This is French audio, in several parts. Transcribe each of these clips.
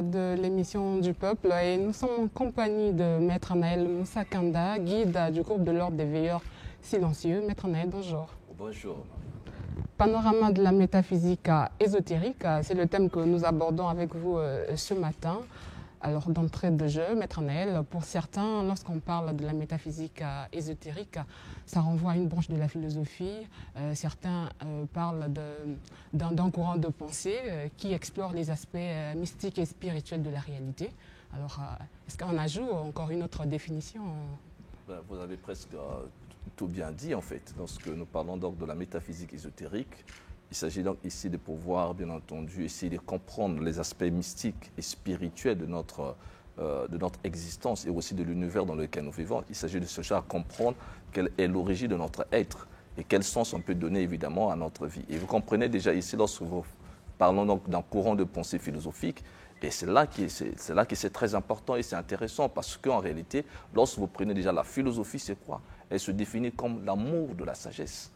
de l'émission du peuple et nous sommes en compagnie de Maître Naël Moussa Kanda, guide du groupe de l'Ordre des Veilleurs Silencieux. Maître Naël, bonjour. Bonjour. Panorama de la métaphysique ésotérique, c'est le thème que nous abordons avec vous ce matin. Alors, d'entrée de jeu, Maître Naël, pour certains, lorsqu'on parle de la métaphysique ésotérique, ça renvoie à une branche de la philosophie. Certains parlent d'un courant de pensée qui explore les aspects mystiques et spirituels de la réalité. Alors, est-ce qu'on ajoute encore une autre définition? Vous avez presque tout bien dit, en fait. Lorsque nous parlons donc de la métaphysique ésotérique, il s'agit donc ici de pouvoir, bien entendu, essayer de comprendre les aspects mystiques et spirituels de notre existence et aussi de l'univers dans lequel nous vivons. Il s'agit de chercher à comprendre quelle est l'origine de notre être et quel sens on peut donner évidemment à notre vie. Et vous comprenez déjà ici, lorsque nous parlons donc d'un courant de pensée philosophique, et c'est là que c'est très important et c'est intéressant parce qu'en réalité, lorsque vous prenez déjà la philosophie, c'est quoi? Elle se définit comme l'amour de la sagesse.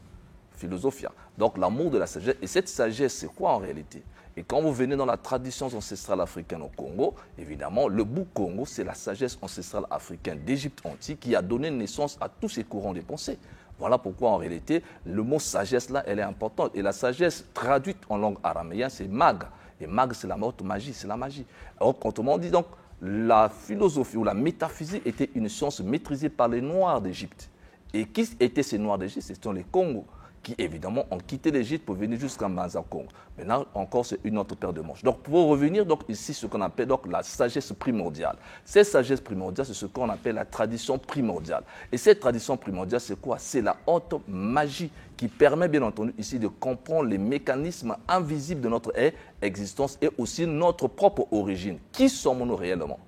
Philosophia. Donc l'amour de la sagesse. Et cette sagesse, c'est quoi en réalité? Et quand vous venez dans la tradition ancestrale africaine au Congo, évidemment, le Bou-Congo, c'est la sagesse ancestrale africaine d'Égypte antique qui a donné naissance à tous ces courants de pensée. Voilà pourquoi en réalité, le mot sagesse là, elle est importante. Et la sagesse traduite en langue araméenne, c'est mag. Et mag, c'est la haute magie, c'est la magie. Alors, autrement dit, donc, la philosophie ou la métaphysique était une science maîtrisée par les Noirs d'Égypte. Et qui étaient ces Noirs d'Égypte? Ce sont les Congos, qui évidemment ont quitté l'Égypte pour venir jusqu'à Manzakongo. Maintenant encore, c'est une autre paire de manches. Donc pour revenir donc, ici, ce qu'on appelle donc, la sagesse primordiale. Cette sagesse primordiale, c'est ce qu'on appelle la tradition primordiale. Et cette tradition primordiale, c'est quoi? C'est la haute magie qui permet bien entendu ici de comprendre les mécanismes invisibles de notre existence et aussi notre propre origine. Qui sommes-nous réellement?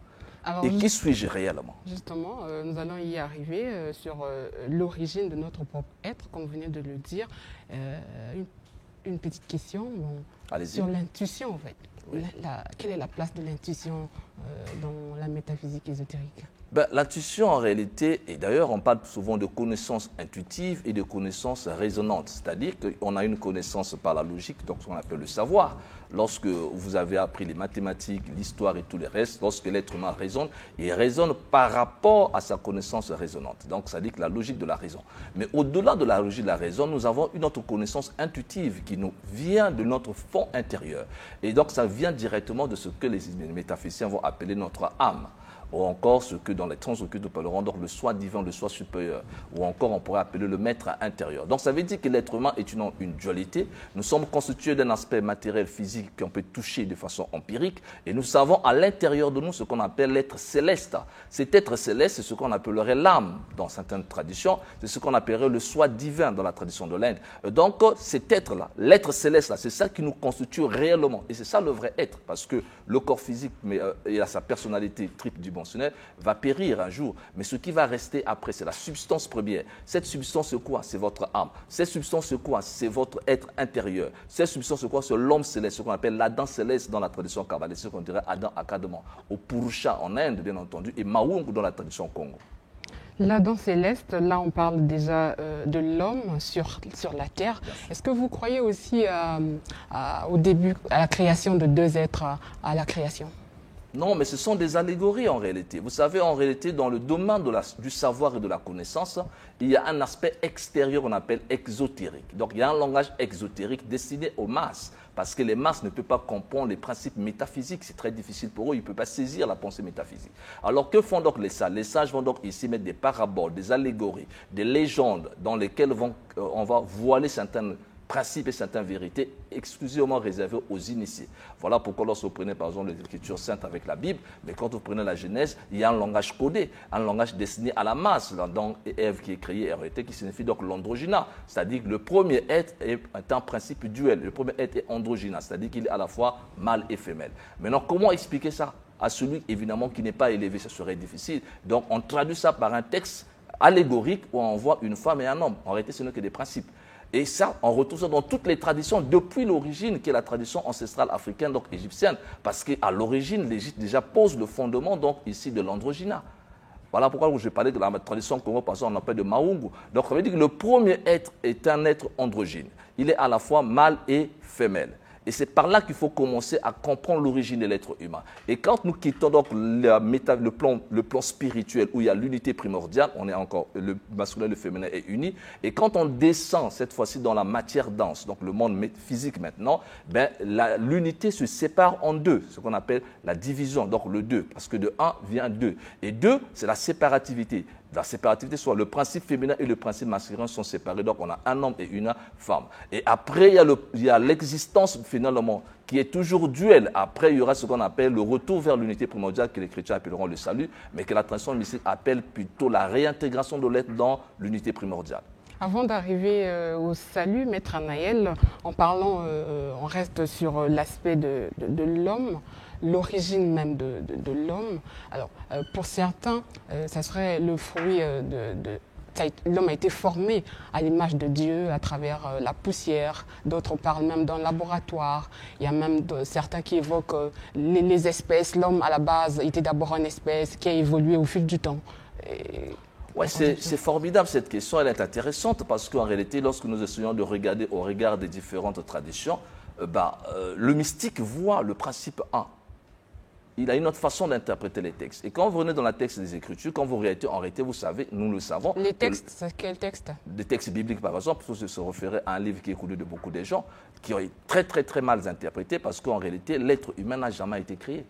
Alors, et qui suis-je réellement? Justement, nous allons y arriver sur l'origine de notre propre être, comme vous venez de le dire. Une petite question sur l'intuition, en fait. Oui. Quelle est la place de l'intuition dans la métaphysique ésotérique? L'intuition, en réalité, et d'ailleurs, on parle souvent de connaissances intuitives et de connaissances raisonnantes. C'est-à-dire qu'on a une connaissance par la logique, donc ce qu'on appelle le savoir. Lorsque vous avez appris les mathématiques, l'histoire et tout le reste, lorsque l'être humain raisonne, il raisonne par rapport à sa connaissance raisonnante. Donc, ça dit que la logique de la raison. Mais au-delà de la logique de la raison, nous avons une autre connaissance intuitive qui nous vient de notre fond intérieur. Et donc, ça vient directement de ce que les métaphysiciens vont appeler notre âme. Ou encore ce que dans les transoccultes nous parlerons, donc le soi divin, le soi supérieur, ou encore on pourrait appeler le maître intérieur. Donc ça veut dire que l'être humain est une dualité. Nous sommes constitués d'un aspect matériel, physique qu'on peut toucher de façon empirique, et nous savons à l'intérieur de nous ce qu'on appelle l'être céleste. Cet être céleste, c'est ce qu'on appellerait l'âme dans certaines traditions, c'est ce qu'on appellerait le soi divin dans la tradition de l'Inde. Donc cet être-là, l'être céleste-là, c'est ça qui nous constitue réellement, et c'est ça le vrai être, parce que le corps physique, il a sa personnalité tridimensionnelle, va périr un jour. Mais ce qui va rester après, c'est la substance première. Cette substance, c'est quoi? C'est votre âme. Cette substance, c'est quoi? C'est votre être intérieur. Cette substance, c'est quoi? C'est l'homme céleste, ce qu'on appelle l'Adam céleste dans la tradition kabbalistique, on dirait Adam Akadama, au Purusha en Inde, bien entendu, et Maung dans la tradition Congo. L'Adam céleste, là on parle déjà de l'homme sur la terre. Est-ce que vous croyez aussi au début, à la création de deux êtres, à la création? Non, mais ce sont des allégories en réalité. Vous savez, en réalité, dans le domaine du savoir et de la connaissance, il y a un aspect extérieur qu'on appelle exotérique. Donc, il y a un langage exotérique destiné aux masses, parce que les masses ne peuvent pas comprendre les principes métaphysiques. C'est très difficile pour eux, ils ne peuvent pas saisir la pensée métaphysique. Alors, que font donc les sages? Les sages vont donc ici mettre des paraboles, des allégories, des légendes dans lesquelles on va voiler certaines principes et certaines vérités exclusivement réservées aux initiés. Voilà pourquoi lorsque vous prenez par exemple l'écriture sainte avec la Bible, mais quand vous prenez la Genèse, il y a un langage codé, un langage destiné à la masse. Dans Ève qui est créée, RET, qui signifie donc l'androgyna, c'est-à-dire que le premier être est un principe duel, le premier être est androgyna, c'est-à-dire qu'il est à la fois mâle et femelle. Maintenant, comment expliquer ça à celui évidemment qui n'est pas élevé? Ça serait difficile. Donc on traduit ça par un texte allégorique où on voit une femme et un homme. En réalité, ce n'est que des principes. Et ça, on retrouve ça dans toutes les traditions, depuis l'origine, qui est la tradition ancestrale africaine, donc égyptienne. Parce qu'à l'origine, l'Égypte déjà pose le fondement, donc ici, de l'androgyna. Voilà pourquoi je parlais de la tradition congo, par exemple, on appelle de Maungu. Donc, ça veut dire que le premier être est un être androgyne. Il est à la fois mâle et femelle. Et c'est par là qu'il faut commencer à comprendre l'origine de l'être humain. Et quand nous quittons donc le plan spirituel où il y a l'unité primordiale, on est encore, le masculin et le féminin est uni. Et quand on descend cette fois-ci dans la matière dense, donc le monde physique maintenant, ben, l'unité se sépare en deux, ce qu'on appelle la division, donc le 2, parce que de 1 vient 2. Et 2, c'est la séparativité. La séparativité, soit le principe féminin et le principe masculin sont séparés. Donc, on a un homme et une femme. Et après, il y a l'existence, finalement, qui est toujours duel. Après, il y aura ce qu'on appelle le retour vers l'unité primordiale, que les chrétiens appelleront le salut, mais que la tradition mystique appelle plutôt la réintégration de l'être dans l'unité primordiale. Avant d'arriver au salut, Maître Anaël, en parlant, on reste sur l'aspect de l'homme, l'origine même de l'homme. Alors, pour certains, ça serait le fruit l'homme a été formé à l'image de Dieu à travers la poussière. D'autres parlent même d'un laboratoire. Il y a même certains qui évoquent les espèces. L'homme, à la base, était d'abord une espèce qui a évolué au fil du temps. Oui, c'est formidable cette question, elle est intéressante parce qu'en réalité, lorsque nous essayons de regarder au regard des différentes traditions, le mystique voit le principe 1. Il a une autre façon d'interpréter les textes. Et quand vous venez dans le texte des Écritures, quand vous réalité, en réalité, vous savez, nous le savons. Les textes, c'est quel texte? Des textes bibliques, par exemple, pour se référer à un livre qui est connu de beaucoup de gens, qui ont été très, très, très mal interprété parce qu'en réalité, l'être humain n'a jamais été créé.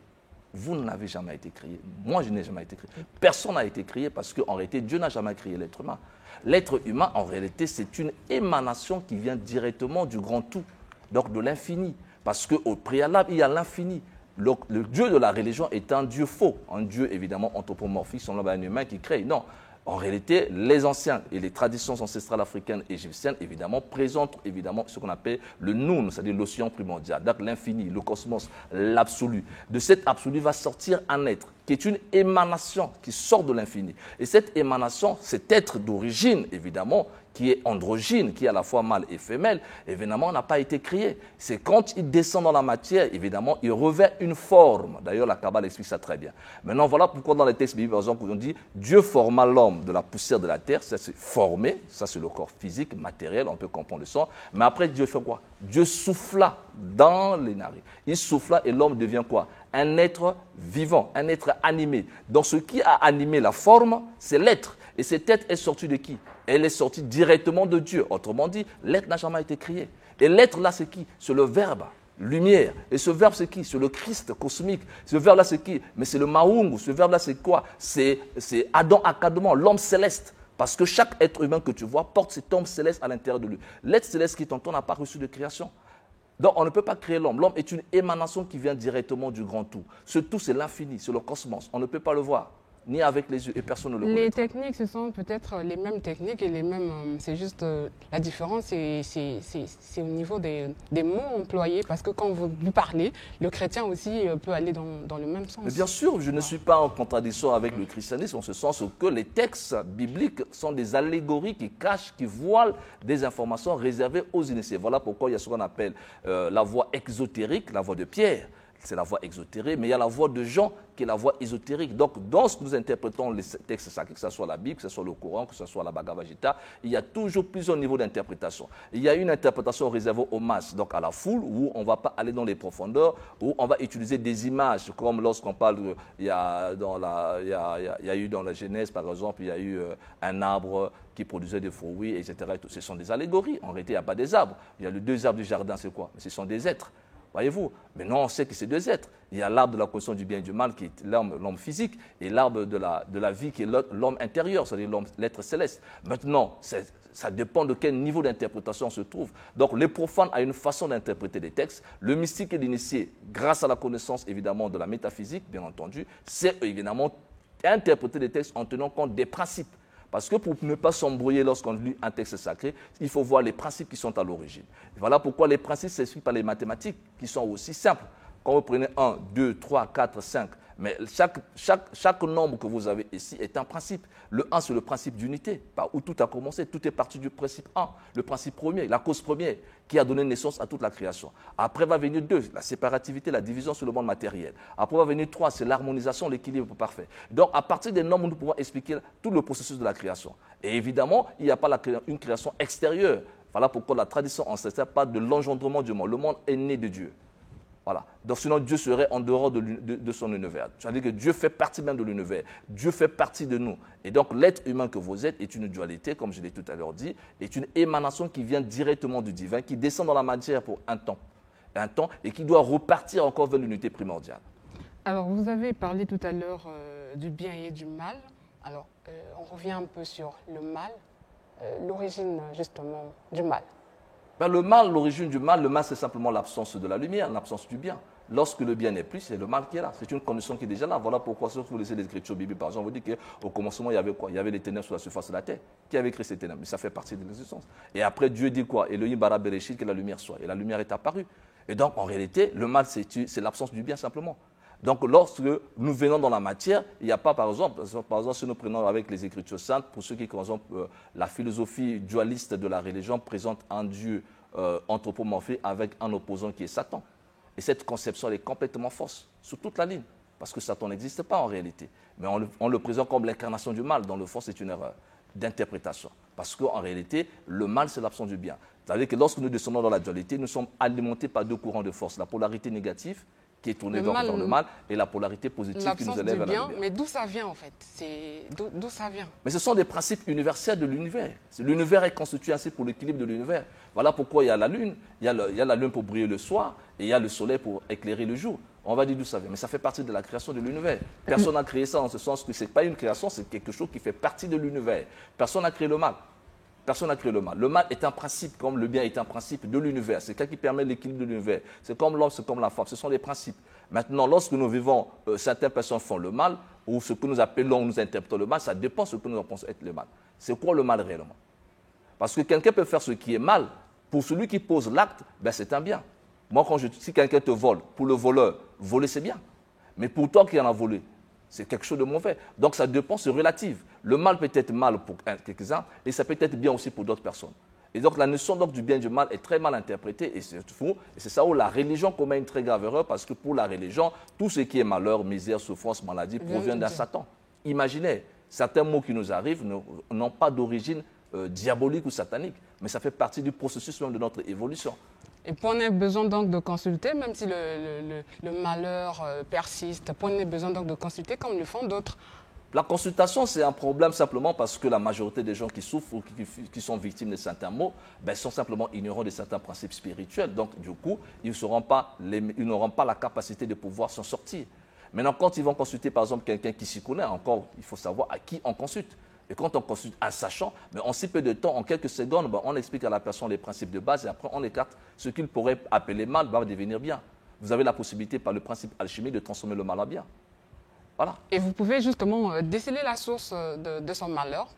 Vous n'avez jamais été créé. Moi, je n'ai jamais été créé. Personne n'a été créé parce qu'en réalité, Dieu n'a jamais créé l'être humain. L'être humain, en réalité, c'est une émanation qui vient directement du grand tout, donc de l'infini. Parce qu'au préalable, il y a l'infini. Le Dieu de la religion est un Dieu faux, un Dieu évidemment anthropomorphique, son un humain qui crée. Non. En réalité, les anciens et les traditions ancestrales africaines et égyptiennes, évidemment, présentent évidemment ce qu'on appelle le Noun, c'est-à-dire l'océan primordial, donc l'infini, le cosmos, l'absolu. De cet absolu va sortir un être qui est une émanation qui sort de l'infini. Et cette émanation, cet être d'origine, évidemment, qui est androgyne, qui est à la fois mâle et femelle, évidemment, n'a pas été créé. C'est quand il descend dans la matière, évidemment, il revêt une forme. D'ailleurs, la Kabbale explique ça très bien. Maintenant, voilà pourquoi dans les textes bibliques, par exemple, on dit Dieu forma l'homme de la poussière de la terre, ça c'est formé, ça c'est le corps physique, matériel, on peut comprendre le sens. Mais après, Dieu fait quoi? Dieu souffla dans les narines. Il souffla et l'homme devient quoi? Un être vivant, un être animé. Donc, ce qui a animé la forme, c'est l'être. Et cet être est sorti de qui? Elle est sortie directement de Dieu. Autrement dit, l'être n'a jamais été créé. Et l'être là, c'est qui? C'est le verbe, lumière. Et ce verbe, c'est qui? C'est le Christ cosmique. Ce verbe là, c'est qui? Mais c'est le Maungu. Ce verbe là, c'est quoi? C'est Adam Akademon, l'homme céleste. Parce que chaque être humain que tu vois porte cet homme céleste à l'intérieur de lui. L'être céleste qui t'entend n'a pas reçu de création. Donc, on ne peut pas créer l'homme. L'homme est une émanation qui vient directement du grand tout. Ce tout, c'est l'infini, c'est le cosmos. On ne peut pas le voir, ni avec les yeux, et personne ne le connaît. Les techniques, ce sont peut-être les mêmes techniques et les mêmes... c'est juste la différence, c'est au niveau des mots employés. Parce que quand vous parlez, le chrétien aussi peut aller dans le même sens. Mais bien sûr, je ne suis pas en contradiction avec le christianisme, en ce sens que les textes bibliques sont des allégories qui cachent, qui voilent des informations réservées aux initiés. Voilà pourquoi il y a ce qu'on appelle la voie exotérique, la voie de Pierre. C'est la voie exotérique, mais il y a la voie de Jean qui est la voie ésotérique. Donc, dans ce que nous interprétons les textes sacrés, que ce soit la Bible, que ce soit le Coran, que ce soit la Bhagavad Gita, il y a toujours plusieurs niveaux d'interprétation. Il y a une interprétation réservée aux masses, donc à la foule, où on ne va pas aller dans les profondeurs, où on va utiliser des images, comme lorsqu'on parle, il y a eu dans la Genèse, par exemple, il y a eu un arbre qui produisait des fruits, etc. Ce sont des allégories. En réalité, il n'y a pas des arbres. Il y a les deux arbres du jardin, c'est quoi? Ce sont des êtres. Voyez-vous, maintenant on sait que c'est deux êtres. Il y a l'arbre de la connaissance du bien et du mal qui est l'homme physique et l'arbre de la vie qui est l'homme intérieur, c'est-à-dire l'être céleste. Maintenant, ça dépend de quel niveau d'interprétation on se trouve. Donc les profanes ont une façon d'interpréter les textes. Le mystique et l'initié, grâce à la connaissance évidemment de la métaphysique, bien entendu, c'est évidemment interpréter les textes en tenant compte des principes. Parce que pour ne pas s'embrouiller lorsqu'on lit un texte sacré, il faut voir les principes qui sont à l'origine. Voilà pourquoi les principes s'expliquent par les mathématiques, qui sont aussi simples. Quand vous prenez 1, 2, 3, 4, 5, mais chaque nombre que vous avez ici est un principe. Le 1, c'est le principe d'unité, par où tout a commencé. Tout est parti du principe 1, le principe premier, la cause première, qui a donné naissance à toute la création. Après va venir 2, la séparativité, la division sur le monde matériel. Après va venir 3, c'est l'harmonisation, l'équilibre parfait. Donc, à partir des nombres, nous pouvons expliquer tout le processus de la création. Et évidemment, il n'y a pas une création extérieure. Voilà pourquoi la tradition ancestrale parle de l'engendrement du monde. Le monde est né de Dieu. Voilà. Donc sinon, Dieu serait en dehors de son univers. C'est-à-dire que Dieu fait partie même de l'univers. Dieu fait partie de nous. Et donc, l'être humain que vous êtes est une dualité, comme je l'ai tout à l'heure dit, est une émanation qui vient directement du divin, qui descend dans la matière pour un temps, et qui doit repartir encore vers l'unité primordiale. Alors, vous avez parlé tout à l'heure du bien et du mal. Alors, on revient un peu sur le mal, l'origine justement du mal. Ben, le mal, l'origine du mal, le mal c'est simplement l'absence de la lumière, l'absence du bien. Lorsque le bien n'est plus, c'est le mal qui est là. C'est une condition qui est déjà là. Voilà pourquoi, si vous lisez l'écriture biblique, par exemple, on vous dit qu'au commencement, il y avait quoi? Il y avait les ténèbres sur la surface de la terre. Qui avait créé ces ténèbres? Mais ça fait partie de l'existence. Et après, Dieu dit quoi? Elohim bara bereshit, que la lumière soit. Et la lumière est apparue. Et donc, en réalité, le mal, c'est l'absence du bien simplement. Donc, lorsque nous venons dans la matière, il n'y a pas, par exemple, si nous prenons avec les Écritures saintes, pour ceux qui, par exemple, la philosophie dualiste de la religion présente un Dieu anthropomorphé avec un opposant qui est Satan. Et cette conception, elle est complètement fausse, sur toute la ligne, parce que Satan n'existe pas en réalité. Mais on le présente comme l'incarnation du mal. Dans le fond, c'est une erreur d'interprétation. Parce qu'en réalité, le mal, c'est l'absence du bien. C'est-à-dire que lorsque nous descendons dans la dualité, nous sommes alimentés par deux courants de force. La polarité négative, qui est tournée vers le mal, et la polarité positive qui nous élève vers la lumière. Mais d'où ça vient en fait? D'où ça vient? Mais ce sont des principes universels de l'univers. L'univers est constitué ainsi pour l'équilibre de l'univers. Voilà pourquoi il y a la lune, il y a la lune pour briller le soir, et il y a le soleil pour éclairer le jour. On va dire d'où ça vient, mais ça fait partie de la création de l'univers. Personne n'a créé ça en ce sens que ce n'est pas une création, c'est quelque chose qui fait partie de l'univers. Personne n'a créé le mal. Personne n'a créé le mal. Le mal est un principe, comme le bien est un principe de l'univers. C'est ce qui permet l'équilibre de l'univers. C'est comme l'homme, c'est comme la femme. Ce sont des principes. Maintenant, lorsque nous vivons, certaines personnes font le mal, ou ce que nous appelons, nous interprétons le mal, ça dépend de ce que nous pensons être le mal. C'est quoi le mal réellement? Parce que quelqu'un peut faire ce qui est mal. Pour celui qui pose l'acte, ben c'est un bien. Moi, si quelqu'un te vole, pour le voleur, voler c'est bien. Mais pour toi qui en as volé, c'est quelque chose de mauvais. Donc ça dépend, c'est relatif. Le mal peut être mal pour quelques-uns et ça peut être bien aussi pour d'autres personnes. Et donc la notion donc, du bien et du mal est très mal interprétée et c'est fou. Et c'est ça où la religion commet une très grave erreur parce que pour la religion, tout ce qui est malheur, misère, souffrance, maladie provient d'un Satan. Imaginez, certains mots qui nous arrivent n'ont pas d'origine diabolique ou satanique, mais ça fait partie du processus même de notre évolution. Et pour on a besoin donc de consulter, même si le malheur persiste, pour on a besoin donc de consulter comme le font d'autres. La consultation, c'est un problème simplement parce que la majorité des gens qui souffrent ou qui sont victimes de certains maux sont simplement ignorants de certains principes spirituels. Donc, du coup, ils n'auront pas la capacité de pouvoir s'en sortir. Maintenant, quand ils vont consulter, par exemple, quelqu'un qui s'y connaît, encore, il faut savoir à qui on consulte. Et quand on consulte un sachant, en si peu de temps, en quelques secondes, on explique à la personne les principes de base et après on écarte ce qu'il pourrait appeler mal va devenir bien. Vous avez la possibilité par le principe alchimique de transformer le mal en bien. Voilà. Et vous pouvez justement déceler la source de son malheur?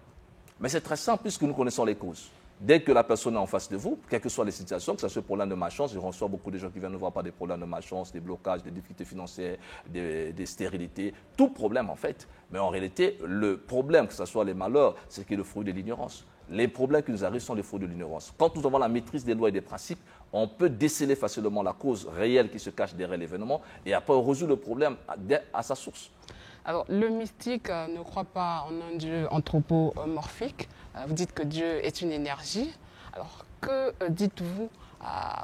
Mais c'est très simple puisque nous connaissons les causes. Dès que la personne est en face de vous, quelles que soient les situations, que ce soit des problèmes de malchance, je reçois beaucoup de gens qui viennent nous voir par des problèmes de malchance, des blocages, des difficultés financières, des stérilités, tout problème en fait. Mais en réalité, le problème, que ce soit les malheurs, c'est qu'il est le fruit de l'ignorance. Les problèmes qui nous arrivent sont les fruits de l'ignorance. Quand nous avons la maîtrise des lois et des principes, on peut déceler facilement la cause réelle qui se cache derrière l'événement et après on résout le problème à sa source. Alors, le mystique ne croit pas en un Dieu anthropomorphique. Vous dites que Dieu est une énergie. Alors, que dites-vous,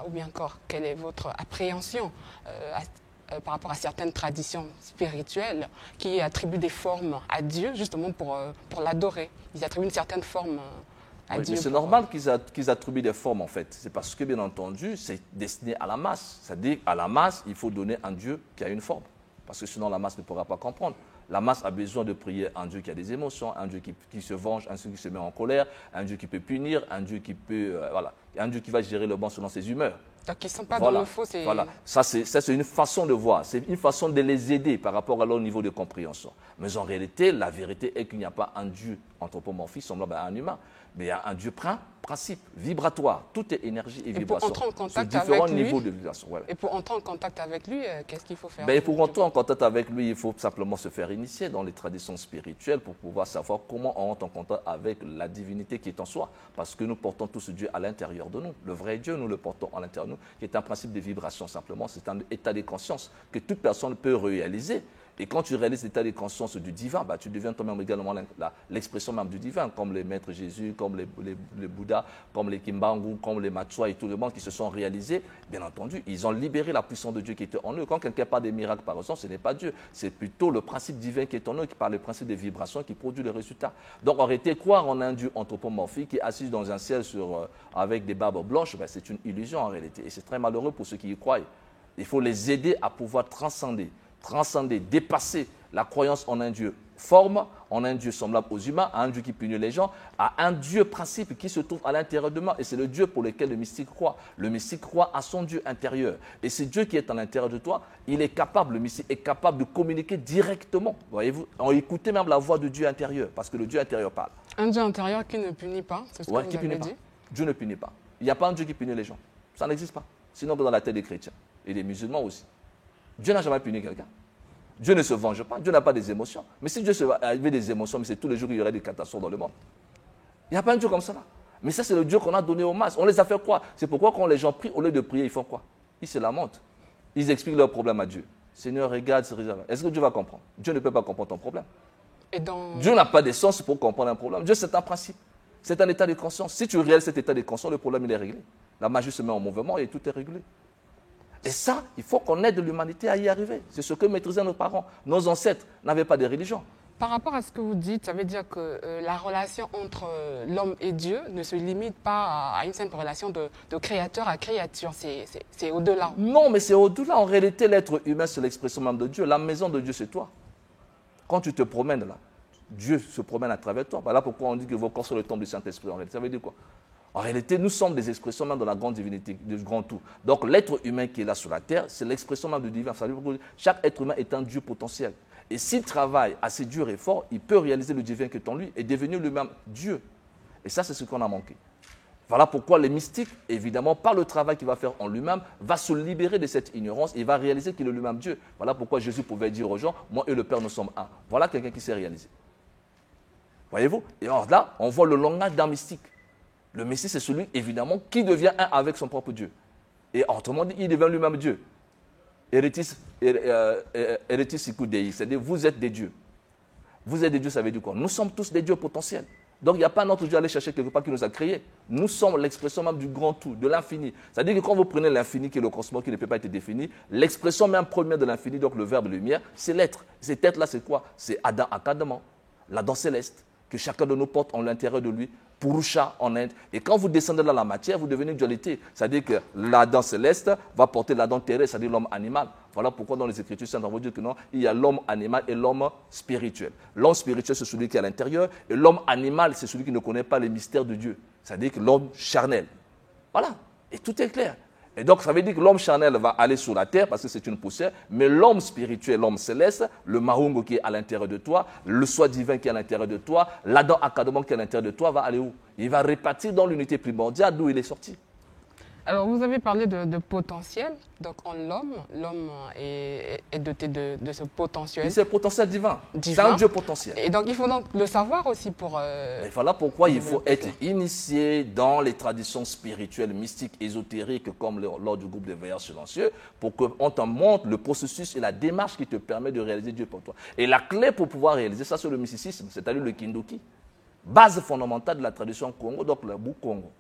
ou bien encore, quelle est votre appréhension par rapport à certaines traditions spirituelles qui attribuent des formes à Dieu, justement pour l'adorer? Ils attribuent une certaine forme à Dieu. Mais c'est normal qu'ils attribuent des formes, en fait. C'est parce que, bien entendu, c'est destiné à la masse. C'est-à-dire qu'à la masse, il faut donner un Dieu qui a une forme. Parce que sinon, la masse ne pourra pas comprendre. La masse a besoin de prier un Dieu qui a des émotions, un Dieu qui se venge, un Dieu qui se met en colère, un Dieu qui peut punir, un Dieu qui peut, un Dieu qui va gérer le bon selon ses humeurs. Donc ils ne sont pas dans le faux. Voilà, ça c'est une façon de voir, c'est une façon de les aider par rapport à leur niveau de compréhension. Mais en réalité, la vérité est qu'il n'y a pas un Dieu anthropomorphique semblable à un humain, mais il y a un Dieu principe, vibratoire. Tout est énergie et vibration. Et pour entrer en contact différents avec lui, niveaux de vibration. Voilà. Et pour entrer en contact avec lui, qu'est-ce qu'il faut faire? Pour entrer en contact avec lui, il faut simplement se faire initier dans les traditions spirituelles pour pouvoir savoir comment on entre en contact avec la divinité qui est en soi. Parce que nous portons tout ce Dieu à l'intérieur de nous. Le vrai Dieu, nous le portons à l'intérieur de nous, qui est un principe de vibration simplement. C'est un état de conscience que toute personne peut réaliser. Et quand tu réalises l'état de conscience du divin, bah, tu deviens toi-même également l'expression même du divin, comme les maîtres Jésus, comme les Bouddhas, comme les Kimbangu, comme les Matsua et tout le monde qui se sont réalisés. Bien entendu, ils ont libéré la puissance de Dieu qui était en eux. Quand quelqu'un parle des miracles par exemple, ce n'est pas Dieu, c'est plutôt le principe divin qui est en eux, qui parle le principe des vibrations, qui produit le résultat. Donc en réalité, croire en un Dieu anthropomorphique qui est assis dans un ciel avec des barbes blanches, ben, c'est une illusion en réalité. Et c'est très malheureux pour ceux qui y croient. Il faut les aider à pouvoir transcender, dépasser la croyance en un Dieu forme, en un Dieu semblable aux humains, à un Dieu qui punit les gens, à un Dieu principe qui se trouve à l'intérieur de moi. Et c'est le Dieu pour lequel le mystique croit. Le mystique croit à son Dieu intérieur. Et ce Dieu qui est à l'intérieur de toi, il est capable, le mystique est capable de communiquer directement. Voyez-vous, en écoutant même la voix de Dieu intérieur, parce que le Dieu intérieur parle. Un Dieu intérieur qui ne punit pas, c'est ce que vous avez dit. Dieu ne punit pas. Il n'y a pas un Dieu qui punit les gens. Ça n'existe pas. Sinon, dans la tête des chrétiens et des musulmans aussi. Dieu n'a jamais puni quelqu'un. Dieu ne se venge pas, Dieu n'a pas des émotions. Mais si Dieu avait des émotions, mais c'est tous les jours qu'il y aurait des catastrophes dans le monde. Il n'y a pas un Dieu comme ça là. Mais ça, c'est le Dieu qu'on a donné aux masses. On les a fait croire. C'est pourquoi quand les gens prient, au lieu de prier, ils font quoi? Ils se lamentent. Ils expliquent leurs problèmes à Dieu. Seigneur, regarde, est-ce que Dieu va comprendre? Dieu ne peut pas comprendre ton problème. Dieu n'a pas d'essence pour comprendre un problème. Dieu, c'est un principe. C'est un état de conscience. Si tu réalises cet état de conscience, le problème, il est réglé. La magie se met en mouvement et tout est réglé. Et ça, il faut qu'on aide l'humanité à y arriver. C'est ce que maîtrisaient nos parents. Nos ancêtres n'avaient pas de religion. Par rapport à ce que vous dites, ça veut dire que la relation entre l'homme et Dieu ne se limite pas à une simple relation de créateur à créature. C'est au-delà. Non, mais c'est au-delà. En réalité, l'être humain, c'est l'expression même de Dieu. La maison de Dieu, c'est toi. Quand tu te promènes là, Dieu se promène à travers toi. Voilà pourquoi on dit que vos corps sont le temple du Saint-Esprit. En réalité, ça veut dire quoi? En réalité, nous sommes des expressions même de la grande divinité, du grand tout. Donc, l'être humain qui est là sur la terre, c'est l'expression même du divin. Chaque être humain est un Dieu potentiel. Et s'il travaille assez dur et fort, il peut réaliser le divin qui est en lui et devenir lui-même Dieu. Et ça, c'est ce qu'on a manqué. Voilà pourquoi les mystiques, évidemment, par le travail qu'il va faire en lui-même, va se libérer de cette ignorance et va réaliser qu'il est lui-même Dieu. Voilà pourquoi Jésus pouvait dire aux gens, moi et le Père, nous sommes un. Voilà quelqu'un qui s'est réalisé. Voyez-vous? Et alors là, on voit le langage d'un mystique. Le Messie, c'est celui, évidemment, qui devient un avec son propre Dieu. Et autrement dit, il devient lui-même Dieu. Eretis ikudei, c'est-à-dire vous êtes des dieux. Vous êtes des dieux, ça veut dire quoi? Nous sommes tous des dieux potentiels. Donc il n'y a pas un autre Dieu à aller chercher quelque part qui nous a créés. Nous sommes l'expression même du grand tout, de l'infini. C'est-à-dire que quand vous prenez l'infini, qui est le cosmos, qui ne peut pas être défini, l'expression même première de l'infini, donc le verbe lumière, c'est l'être. Cet être-là, c'est quoi? C'est Adam Akadama, l'Adam céleste, que chacun de nous porte en l'intérieur de lui. Purusha en Inde. Et quand vous descendez dans la matière, vous devenez dualité. C'est-à-dire que l'Adam céleste va porter l'Adam terrestre, c'est-à-dire l'homme animal. Voilà pourquoi dans les Écritures saintes, on va dire que non, il y a l'homme animal et l'homme spirituel. L'homme spirituel, c'est celui qui est à l'intérieur, et l'homme animal, c'est celui qui ne connaît pas les mystères de Dieu. C'est-à-dire que l'homme charnel. Voilà. Et tout est clair. Et donc, ça veut dire que l'homme charnel va aller sur la terre parce que c'est une poussière, mais l'homme spirituel, l'homme céleste, le Mahungu qui est à l'intérieur de toi, le soi divin qui est à l'intérieur de toi, l'Adam Akadama qui est à l'intérieur de toi, va aller où? Il va répartir dans l'unité primordiale d'où il est sorti. Alors, vous avez parlé de potentiel. Donc, en l'homme est doté de ce potentiel. C'est le potentiel divin. C'est un Dieu potentiel. Et donc, il faut donc le savoir aussi pour... Et voilà pourquoi il faut être initié dans les traditions spirituelles, mystiques, ésotériques, comme lors du groupe des veilleurs silencieux, pour qu'on te montre le processus et la démarche qui te permet de réaliser Dieu pour toi. Et la clé pour pouvoir réaliser ça, c'est le mysticisme, c'est-à-dire le Kindoki. Base fondamentale de la tradition Congo, donc le Bou-Congo.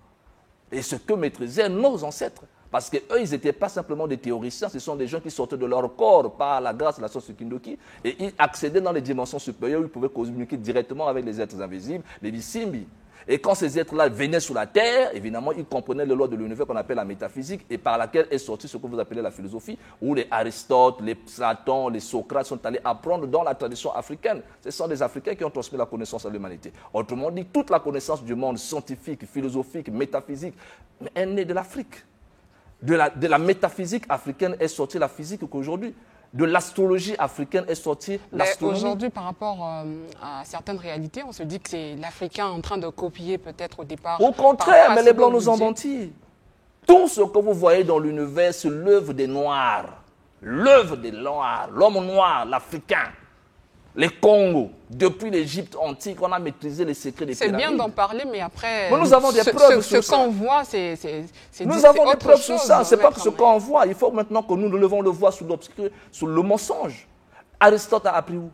Et ce que maîtrisaient nos ancêtres. Parce qu'eux, ils n'étaient pas simplement des théoriciens, ce sont des gens qui sortaient de leur corps par la grâce de la science du Kindoki et ils accédaient dans les dimensions supérieures où ils pouvaient communiquer directement avec les êtres invisibles, les Bissimbi. Et quand ces êtres-là venaient sur la terre, évidemment, ils comprenaient les lois de l'univers qu'on appelle la métaphysique et par laquelle est sortie ce que vous appelez la philosophie, où les Aristote, les Platon, les Socrates sont allés apprendre dans la tradition africaine. Ce sont des Africains qui ont transmis la connaissance à l'humanité. Autrement dit, toute la connaissance du monde scientifique, philosophique, métaphysique, est née de l'Afrique. De la métaphysique africaine est sortie la physique qu'aujourd'hui. De l'astrologie africaine est sortie l'astronomie. Aujourd'hui, par rapport à certaines réalités, on se dit que c'est l'Africain en train de copier peut-être au départ. Au contraire, mais les Blancs nous ont menti. Tout ce que vous voyez dans l'univers, c'est l'œuvre des Noirs. L'œuvre des Noirs, l'homme noir, l'Africain. Les Congos, depuis l'Égypte antique, on a maîtrisé les secrets des pyramides. C'est bien d'en parler, mais après, nous avons des preuves sur ça. Ce qu'on voit, c'est nous avons des preuves sur ça. Ce n'est pas ce qu'on voit. Il faut maintenant que nous devons le voir sous l'obscur, sous le mensonge. Aristote a appris où?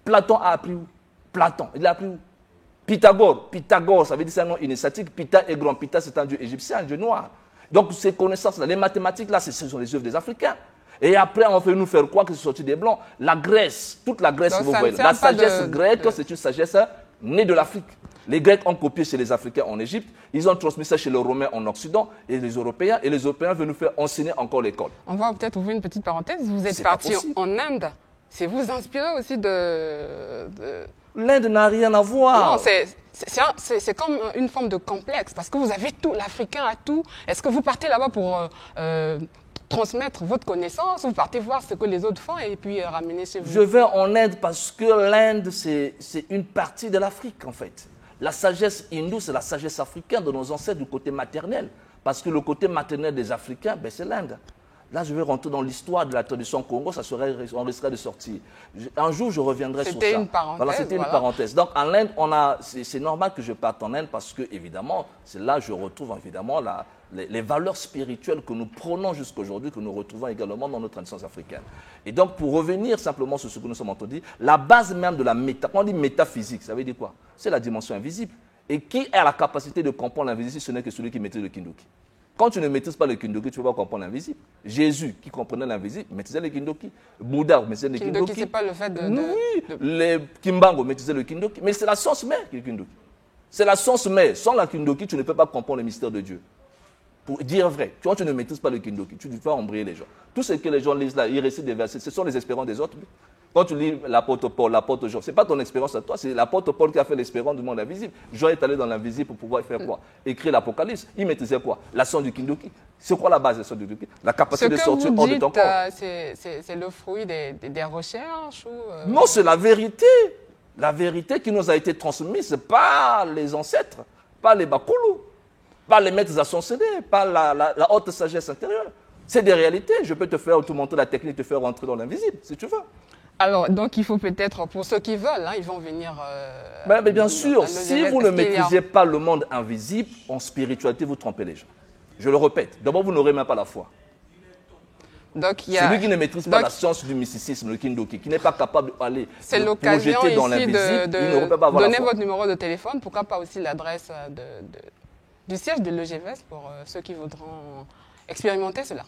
Platon a appris où? Platon, il a appris où? Pythagore, ça veut dire c'est un nom initiatique. Pytha est grand. Pytha, c'est un dieu égyptien, un dieu noir. Donc ces connaissances-là, les mathématiques, là, ce sont les œuvres des Africains. Et après, on fait nous faire croire que c'est sorti des Blancs. La Grèce, toute la Grèce, que vous voyez, la sagesse grecque, c'est une sagesse née de l'Afrique. Les Grecs ont copié chez les Africains en Égypte, ils ont transmis ça chez les Romains en Occident, et les Européens veulent nous faire enseigner encore l'école. On va peut-être ouvrir une petite parenthèse. Vous êtes parti en Inde. C'est vous inspirer aussi de... L'Inde n'a rien à voir. Non, c'est comme une forme de complexe, parce que vous avez tout, l'Africain a tout. Est-ce que vous partez là-bas pour transmettre votre connaissance, ou vous partez voir ce que les autres font et puis ramener chez vous? Je vais en Inde parce que l'Inde, c'est une partie de l'Afrique, en fait. La sagesse hindoue, c'est la sagesse africaine de nos ancêtres du côté maternel. Parce que le côté maternel des Africains, ben, c'est l'Inde. Là, je vais rentrer dans l'histoire de la tradition Congo, on risquerait de sortir. Un jour, je reviendrai sur ça. C'était une parenthèse. Voilà, c'était une parenthèse. Donc, en Inde, c'est normal que je parte en Inde parce que, évidemment, c'est là que je retrouve évidemment les valeurs spirituelles que nous prenons jusqu'à aujourd'hui, que nous retrouvons également dans nos traditions africaines. Et donc, pour revenir simplement sur ce que nous sommes entendus, la base même de la quand on dit métaphysique, ça veut dire quoi? C'est la dimension invisible. Et qui a la capacité de comprendre l'invisible, ce n'est que celui qui maîtrise le kindoki. Quand tu ne maîtrises pas le kindoki, tu ne peux pas comprendre l'invisible. Jésus, qui comprenait l'invisible, maîtrisait le kindoki. Bouddha maîtrisait le kindoki. Kindoki, ce n'est pas le fait de... Oui, les Kimbango maîtrisaient le kindoki. Mais c'est la science mère qui est le kindoki. C'est la science mère. Sans la kindoki, tu ne peux pas comprendre le mystère de Dieu. Pour dire vrai, tu vois, tu ne maîtrises pas le kindoki, tu ne peux pas embrayer les gens. Tout ce que les gens lisent là, ils récitent des versets, ce sont les espérances des autres. Quand tu lis l'apôtre Paul, l'apôtre Jean, ce n'est pas ton expérience à toi, c'est l'apôtre Paul qui a fait l'expérience du monde invisible. Jean est allé dans l'invisible pour pouvoir faire quoi? Écrire l'Apocalypse. Il maîtrisait quoi? La science du kindoki. C'est quoi la base de la science du kindoki? La capacité de sortir hors de ton corps. C'est le fruit des recherches ou Non, c'est la vérité. La vérité qui nous a été transmise par les ancêtres, par les Bakoulou, par les maîtres ascensionnés, par la haute sagesse intérieure. C'est des réalités. Je peux te montrer la technique de te faire rentrer dans l'invisible, si tu veux. Alors, donc, il faut peut-être, pour ceux qui veulent, hein, ils vont venir... mais bien sûr, si vous ne maîtrisez pas le monde invisible, en spiritualité, vous trompez les gens. Je le répète, d'abord, vous n'aurez même pas la foi. Donc, celui qui ne maîtrise pas la science du mysticisme, le kindoki, qui n'est pas capable d'aller c'est l'occasion ici de donner votre numéro de téléphone, pourquoi pas aussi l'adresse du siège de l'EGVS pour ceux qui voudront expérimenter cela.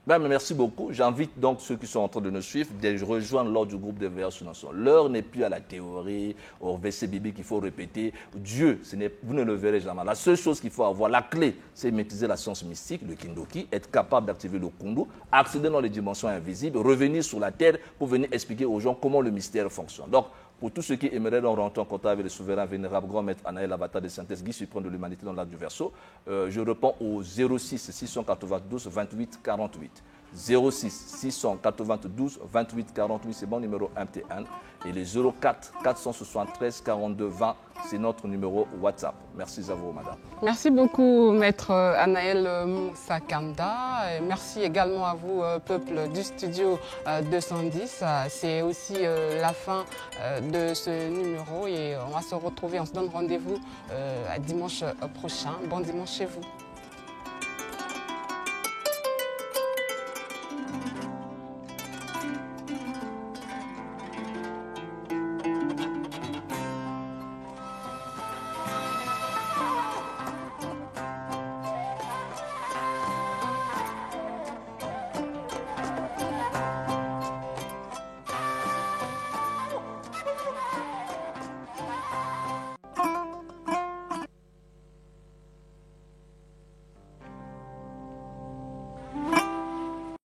Ben, merci beaucoup. J'invite donc ceux qui sont en train de nous suivre de rejoindre l'ordre du groupe des veilleurs sur Nation. L'heure n'est plus à la théorie, au verset biblique qu'il faut répéter. Dieu, vous ne le verrez jamais. La seule chose qu'il faut avoir, la clé, c'est maîtriser la science mystique, le kindoki, être capable d'activer le kundu, accéder dans les dimensions invisibles, revenir sur la terre pour venir expliquer aux gens comment le mystère fonctionne. Donc, pour tous ceux qui aimeraient rentrer en contact avec le souverain vénérable grand maître Anaël Avatar de synthèse, guide suprême de l'humanité dans l'art du Verseau, je réponds au 06 692 28 48. 06 692 28 48, c'est mon numéro MTN. Et les 04 473 42 20, c'est notre numéro WhatsApp. Merci à vous, madame. Merci beaucoup, maître Anaël Moussa-Kanda. Merci également à vous, peuple du studio 210. C'est aussi la fin de ce numéro et on va se retrouver, on se donne rendez-vous à dimanche prochain. Bon dimanche chez vous.